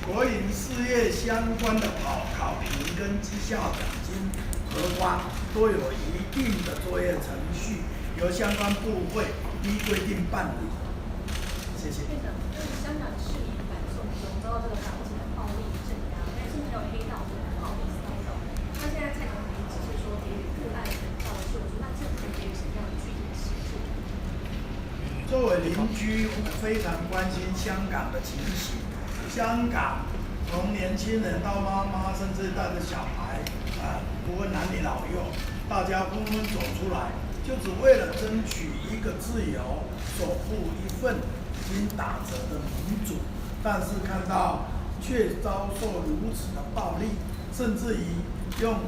国营事业相关的考评跟绩效奖金核发都有一定的作业程序，由相关部会依规定办理。谢谢。院长，就是香港市民反送中遭到这个港警的暴力镇压，但是还有黑道的暴力骚扰。那现在蔡总统只是说给予个案人道救助，那政府给予什么样的具体的协助？作为邻居，我们非常关心香港的情形。香港从年轻人到妈妈，甚至带着小孩，不分男女老幼，大家纷纷走出来，就只为了争取一个自由，守护一份已经打折的民主。但是看到却遭受如此的暴力，甚至于用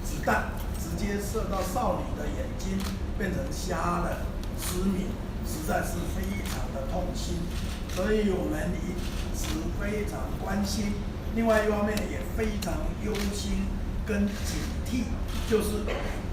子弹直接射到少女的眼睛，变成瞎了、失明，实在是非常的痛心。所以我们一直非常关心，另外一方面也非常忧心跟警惕，就是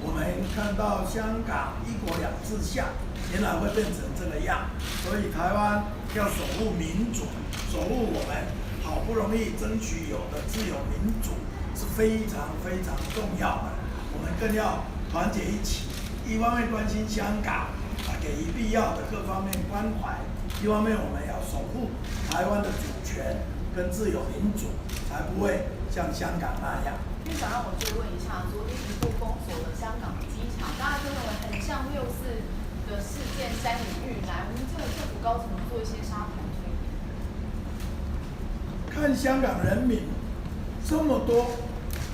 我们看到香港一国两制下，原来会变成这个样，所以台湾要守护民主，守护我们好不容易争取有的自由民主，是非常非常重要的。我们更要团结一起，一方面关心香港，给予必要的各方面关怀。一方面，我们要守护台湾的主权跟自由民主，才不会像香港那样。院长，让我追问一下，昨天一度封锁了香港的机场，大家都认为很像6·4的事件山雨欲来，我们这个政府高层做一些沙盘推演。看香港人民这么多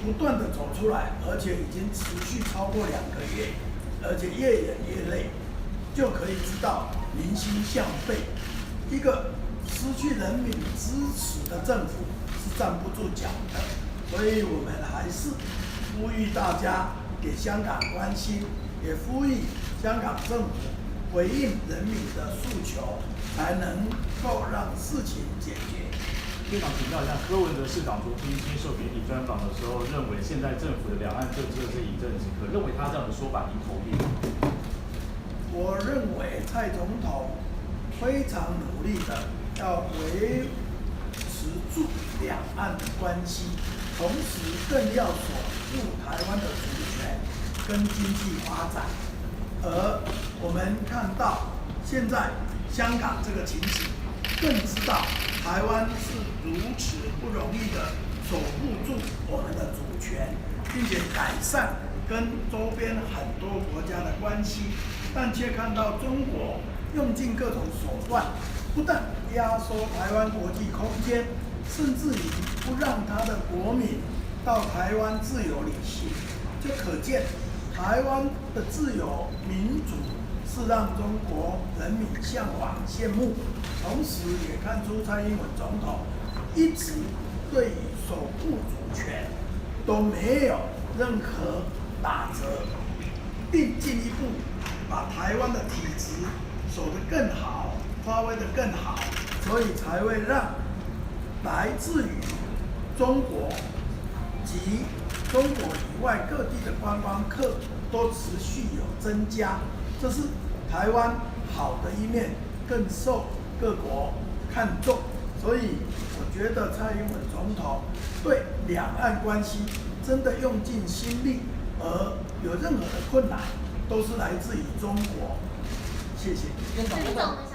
不断的走出来，而且已经持续超过2个月，而且越演越累，就可以知道民心向背。一个失去人民支持的政府是站不住脚的，所以我们还是呼吁大家给香港关心，也呼吁香港政府回应人民的诉求，才能够让事情解决。院长请教一下，柯文哲市长昨天接受媒体专访的时候，认为现在政府的两岸政策是以政治可，认为他这样的说法你同意吗？我认为蔡总统非常努力的要维持住两岸的关系，同时更要守护台湾的主权跟经济发展。而我们看到现在香港这个情形，更知道台湾是如此不容易的守护住我们的主权，并且改善跟周边很多国家的关系，但却看到中国用尽各种手段，不但压缩台湾国际空间，甚至于不让他的国民到台湾自由旅行，就可见台湾的自由民主是让中国人民向往羡慕，同时也看出蔡英文总统一直对于守护主权都没有任何打折，并进一步把台湾的体质守得更好，发挥得更好，所以才会让来自于中国及中国以外各地的观光客都持续有增加，这是台湾好的一面，更受各国看重。所以我觉得蔡英文总统对两岸关系真的用尽心力，而有任何的困难都是来自于中国。谢谢。院长。